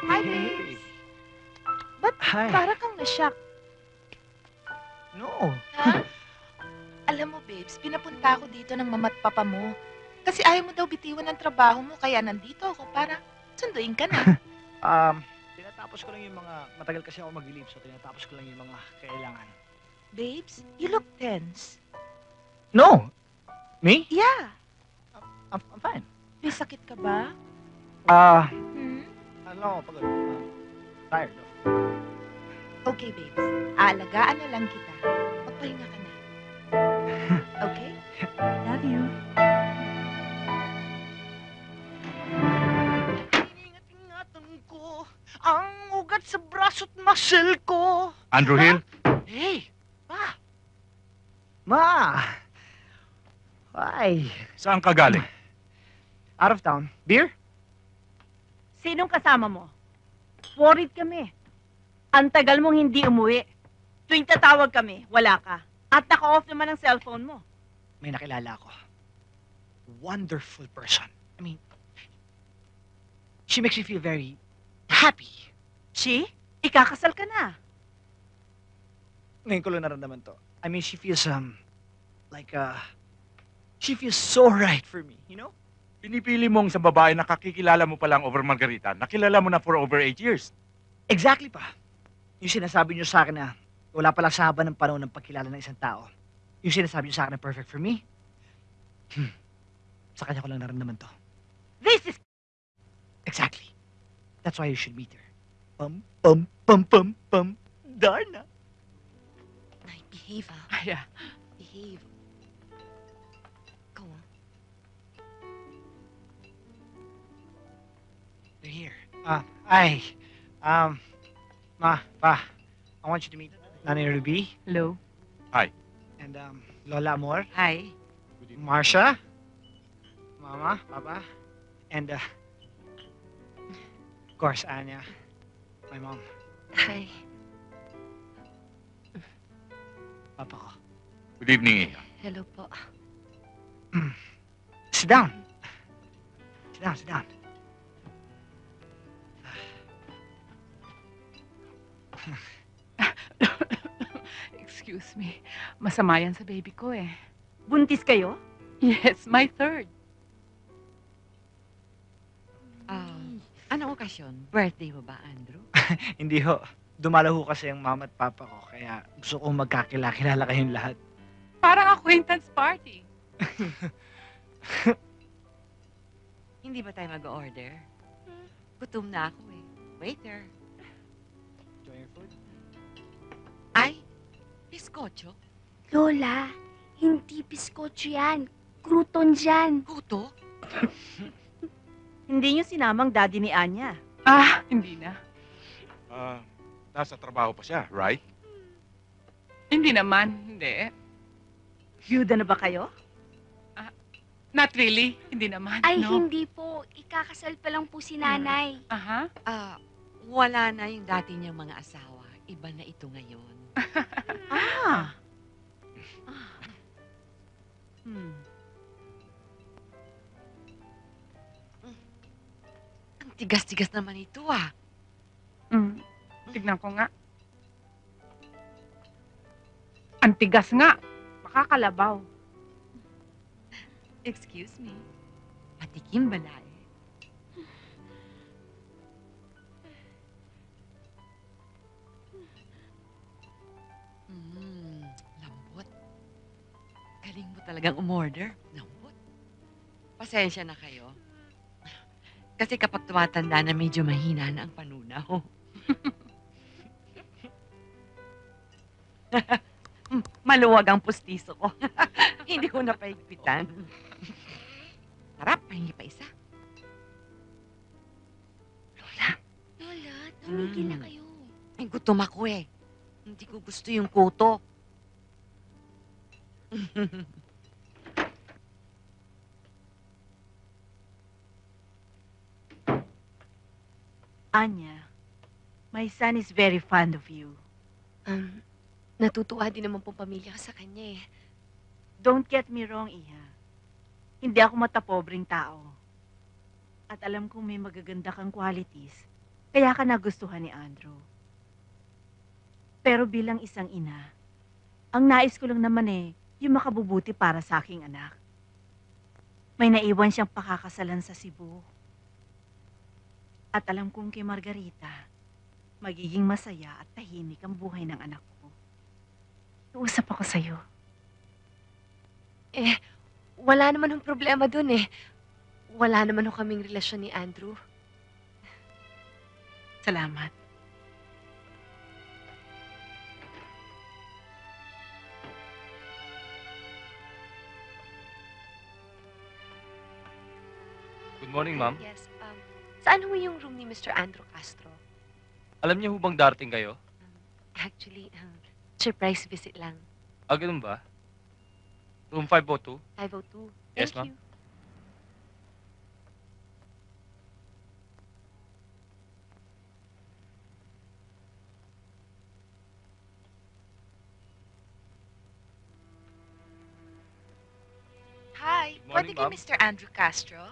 Hi, babes. Ba't Hi. para kang na-shock? No. Ha? Alam mo, babes, pinapunta ako dito ng mama't papa mo. Kasi ayaw mo daw bitiwan ng trabaho mo, kaya nandito ako para sunduin ka na. Tinatapos ko lang yung mga, matagal kasi ako mag-leave, so tinatapos ko lang yung mga kailangan. Babes, you look tense. No! Me? Yeah. I'm fine. May sakit ka ba? Ah, Hmm? ano ako, pagod. Tired. Okay, babes. Aalagaan na lang kita. Magpahinga ka na. Okay? Love you. Iningat-ingatan ko ang ugat sa braso't muscle ko. Andrew Hill? Hey! Ma! Ma! Ay! Saan ka galing? Out of town. Beer? Sinong kasama mo? Worried kami. Ang tagal mong hindi umuwi. Tuwing tatawag kami, wala ka. At naka-off naman ang cellphone mo. May nakilala ako. Wonderful person. I mean, she makes me feel very happy. She? Ikakasal ka na. Ngayon ko lang naramdaman to. I mean, she feels, she feels so right for me, you know? Pinipili mong sa babae na kakikilala mo palang over Margarita. Nakilala mo na for over 8 years. Exactly pa. Yung sinasabi niyo sa akin na wala palang sa haba ng panahon ng pagkilala ng isang tao. Yung sinasabi niyo sa akin na perfect for me. Sa kanya ko lang naramdaman to. This is... Exactly. That's why you should meet her. Pum, pum, pum, pum, pum. Darna. Nay, behave, ah. Yeah. Behave. Go on. They're here. Ma, Pa, I want you to meet Nanay Ruby Hello. and, Lola Amor, Hi. Marcia, Mama, Papa, and, of course, Anya, my mom, Hi. Papa ko. Good evening, Iha. Hello po. Sit down. Sit down, sit down. Excuse me. Masama yan sa baby ko eh. Buntis kayo? Yes, my third. Anong okasyon? Birthday mo ba, Andrew? Hindi ho. Dumalaho kasi ang mama at papa ko, kaya gusto kong magkakilala kayong lahat. Parang acquaintance party. Hindi ba tayo mag-order? Gutom na ako eh. Waiter. Enjoy your food. Ay, biskotso? Lola, hindi biskotso yan. Crouton dyan. Kuto? Hindi niyo sinamang daddy ni Anya. Ah, hindi na. Nasa trabaho pa siya, right? Hindi naman, hindi. Byuda na ba kayo? Not really, hindi naman. Ay, no? hindi po. Ikakasal pa lang po si nanay. Aha. Wala na yung dati niyang mga asawa. Iba na ito ngayon. Ah. Hmm. Ang tigas-tigas naman ito ah. Mm. Tignan ko nga. Ang tigas nga. Makakalabaw. Excuse me. Patikim balay. Lambot. Galing mo talagang umorder. Lambot. Pasensya na kayo. Kasi kapag tumatanda na medyo mahina na ang panunaw. Maluwag ang pustiso ko. Hindi ko na paigpitan. Sarap, pahingi pa isa. Lola, tumigil na kayo. Ay, gutom ako eh. Hindi ko gusto yung kuto. Anya, my son is very fond of you. Natutuwa din naman po pamilya ko sa kanya eh. Don't get me wrong, Iha. Hindi ako matapobreng tao. At alam kong may magaganda kang qualities. Kaya ka nagustuhan ni Andrew. Pero bilang isang ina, ang nais ko lang naman yung makabubuti para sa aking anak. May naiwan siyang pakakasalan sa Cebu. At alam kong kay Margarita, magiging masaya at tahimik ang buhay ng anak ko. Iusap ako sa'yo. Wala naman yung problema dun eh. Wala naman yung kaming relasyon ni Andrew. Salamat. Good morning, ma'am. Yes, saan ho yung room ni Mr. Andrew Castro? Alam niyo ho bang darating kayo? Actually, surprise visit lang. Ganun ba? Room 502? 502. Yes, Thank ma'am. you. Hi, Good pwede morning, kay ma'am. Mr. Andrew Castro?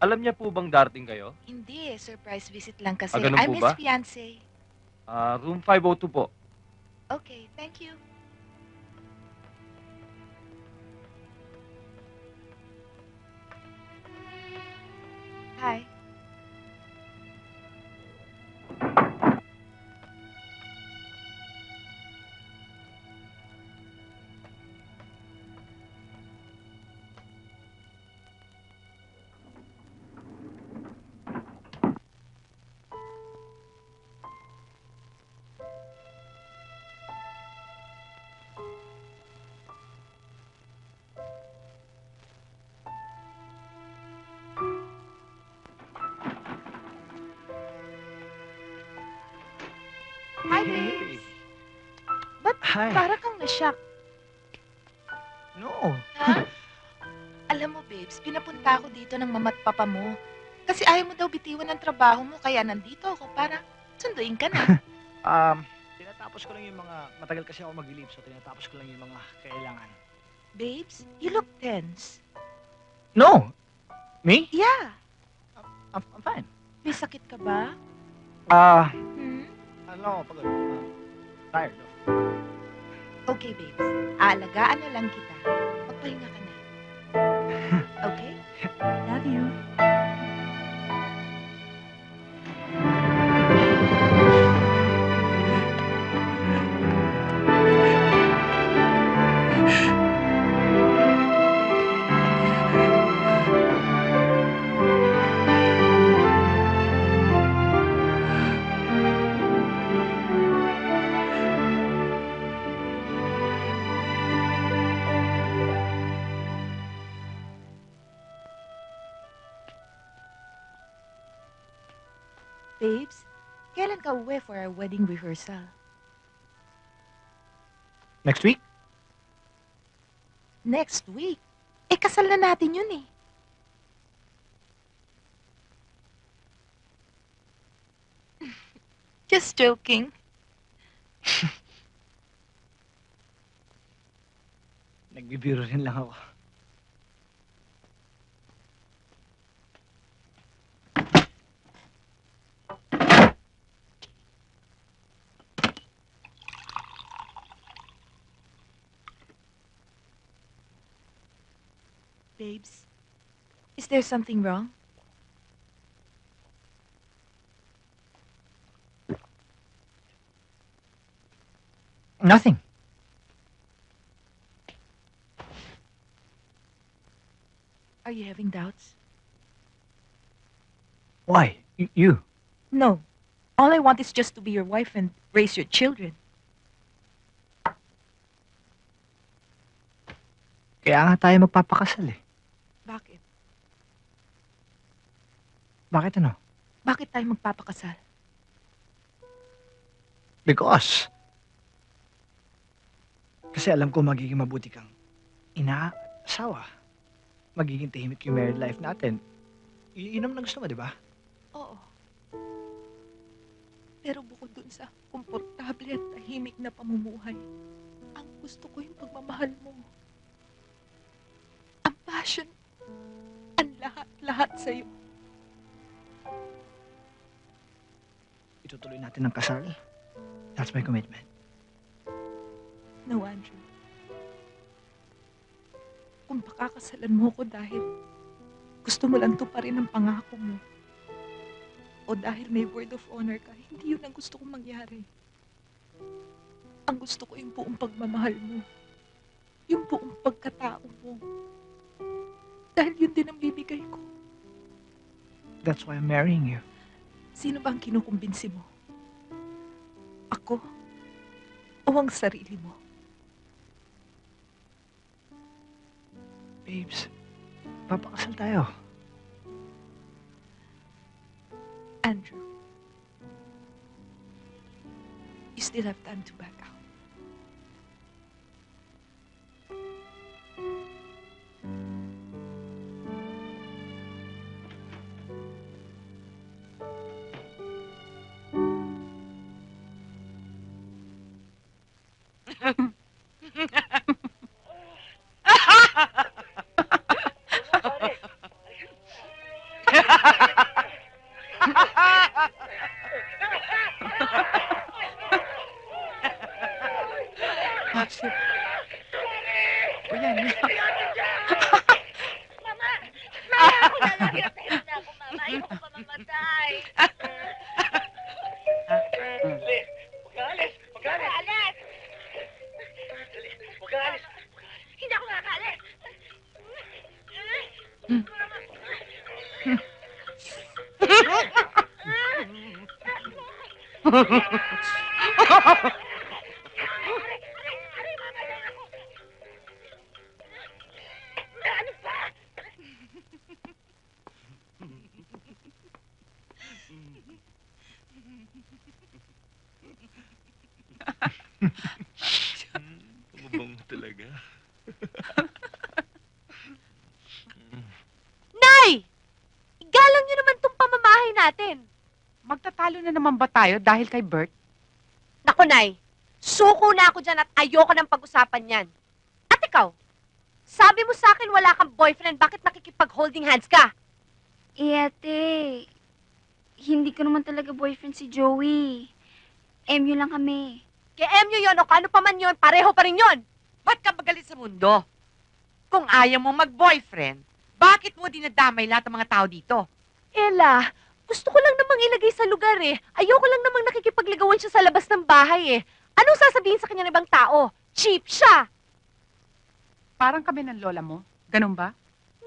Alam niya po bang darating kayo? Hindi, surprise visit lang kasi. Ganun I'm po his ba? fiancé. Room 502 po. Okay, thank you. Hi. Hi, babes. Ba't Hi. para kang na-shock? No. Ha? Alam mo, babes, pinapunta ako dito ng mama't papa mo. Kasi ayaw mo daw bitiwan ng trabaho mo, kaya nandito ako para sunduin ka na. Tinatapos ko lang yung mga, matagal kasi ako mag-leave, so tinatapos ko lang yung mga kailangan. Babes, you look tense. No! Me? Yeah. I'm fine. May sakit ka ba? Ano Hmm? ako, pagod. Tired. Okay, babes. Aalagaan na lang kita. Magpahinga ka na. Okay? Love you. Babes, kailan ka uwi for our wedding rehearsal? Next week? Next week. Kasal na natin yun eh. Just joking. Nagbibiro rin lang ako. Babes, is there something wrong? Nothing. Are you having doubts? Why? You? No. All I want is just to be your wife and raise your children. Kaya nga tayo magpapakasal eh. Bakit? Bakit ano? Bakit tayo magpapakasal? Because. Kasi alam ko magiging mabuti kang ina, asawa. Magiging tahimik yung married life natin. Yun naman ang gusto mo, di ba? Oo. Pero bukod dun sa komportable at tahimik na pamumuhay, ang gusto ko yung pagmamahal mo. Ang passion, ang lahat-lahat sa'yo. itutuloy natin ang kasal. That's my commitment. No, Andrew. Kung pakakasalan mo ko dahil gusto mo lang tuparin ang pangako mo, o dahil may word of honor ka, hindi yun ang gusto kong mangyari. Ang gusto ko yung buong pagmamahal mo. Yung buong pagkatao mo. Dahil yun din ang bibigay ko. That's why I'm marrying you. Sino ba ang kinukumbinsi mo? Ako? O ang sarili mo? Babes, papakasal tayo. Andrew, you still have time to back out. Oh, shit. O yan. Mabango talaga. Nay! Igalang niyo naman tong pamamahay natin. Magtatalo na naman ba tayo dahil kay Bert? Naku, Nay. Suko na ako dyan at ayoko ng pag-usapan yan. At ikaw, sabi mo sa akin wala kang boyfriend, bakit nakikipag-holding hands ka? Ate, hindi ko naman talaga boyfriend si Joey. MU lang kami. KM nyo yun o kano pa man yun, pareho pa rin yun. Ba't ka magalit sa mundo? Kung ayaw mo mag-boyfriend, bakit mo dinadamay lahat ng mga tao dito? Ella, gusto ko lang namang ilagay sa lugar eh. Ayoko lang namang nakikipagligawan siya sa labas ng bahay eh. Anong sasabihin sa kanya ng ibang tao? Cheap siya! Parang kami ng lola mo. Ganun ba?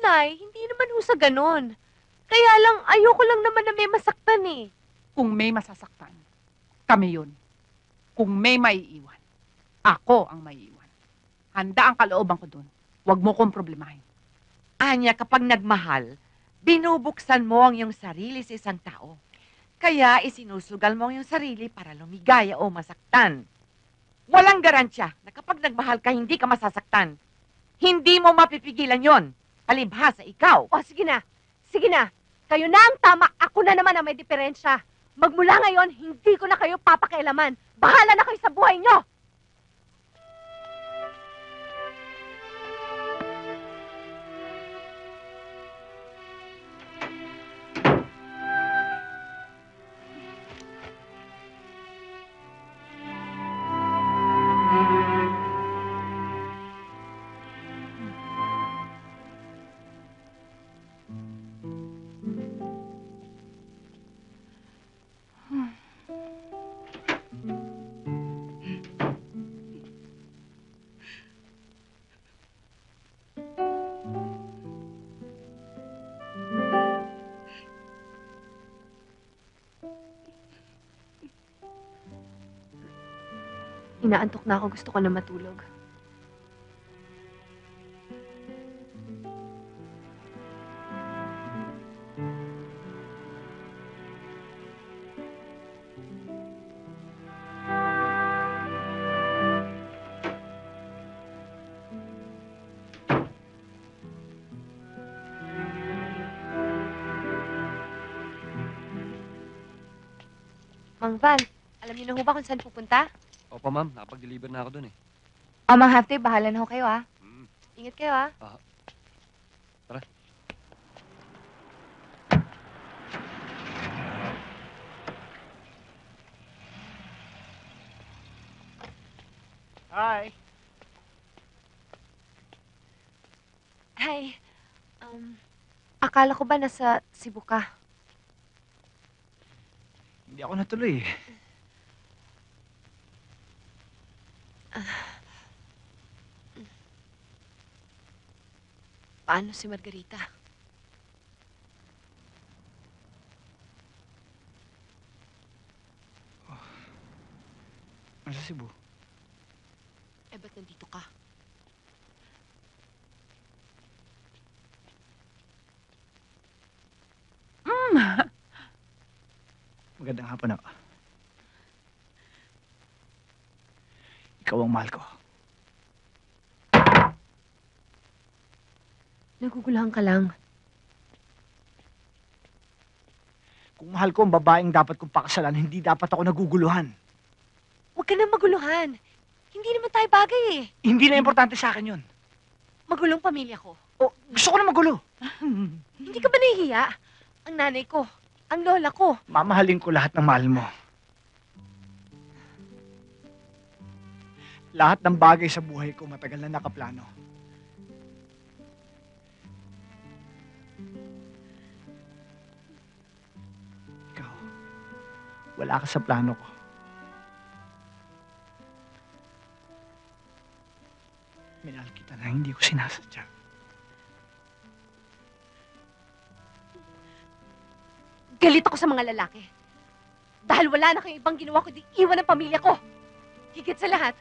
Nay, hindi naman ho sa ganun. Kaya lang, ayoko lang naman na may masaktan eh. Kung may masasaktan, kami yun. Kung may maiiwan, ako ang maiiwan. Handa ang kalooban ko dun. Huwag mo kong problemahin. Anya, kapag nagmahal, binubuksan mo ang iyong sarili sa isang tao. Kaya isinusugal mo ang iyong sarili para lumigaya o masaktan. Walang garansya na kapag nagmahal ka, hindi ka masasaktan. Hindi mo mapipigilan yon. Palibhasa ikaw. O, sige na. Sige na. Kayo na ang tama. Ako na naman ang may diferensya. Magmula ngayon, hindi ko na kayo papakialaman. Bahala na kayo sa buhay nyo! Inaantok na ako. Gusto ko na matulog. Mang Val, alam niyo na ho ba kung saan pupunta? Opo, ma'am. Nakapag-deliver na ako dun eh. Mang Half Day, bahala na ho kayo ah. Ingat kayo ah. Tara. Hi. Hi. Akala ko ba nasa Cebu ka? Hindi ako natuloy eh. Paano si Margarita? Nasa Cebu. Eh, ba't nandito ka? Magandang hapon ako. Ikaw ang mahal ko. Naguguluhan ka lang. Kung mahal ko ang babaeng dapat kong pakasalan, hindi dapat ako naguguluhan. Huwag ka nang maguluhan. Hindi naman tayo bagay eh. Hindi na importante sa akin yun. Magulong pamilya ko. O, gusto ko na magulo. Hindi ka ba nahihiya? Ang nanay ko, ang lola ko. Mamahalin ko lahat ng mahal mo. Lahat ng bagay sa buhay ko matagal na nakaplano. Ikaw, wala ka sa plano ko. Minahal kita na hindi ko sinasadya. Galit ako sa mga lalaki. Dahil wala na kayong ibang ginawa kundi iwan ang pamilya ko. Higit sa lahat,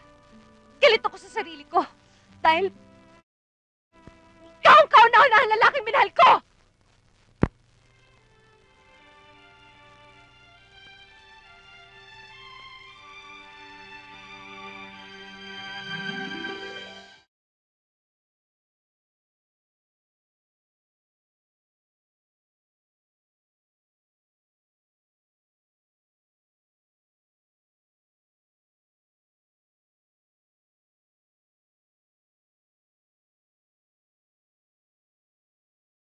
galit ako sa sarili ko. Dahil ikaw ang kauna-unahang lalaking minahal ko!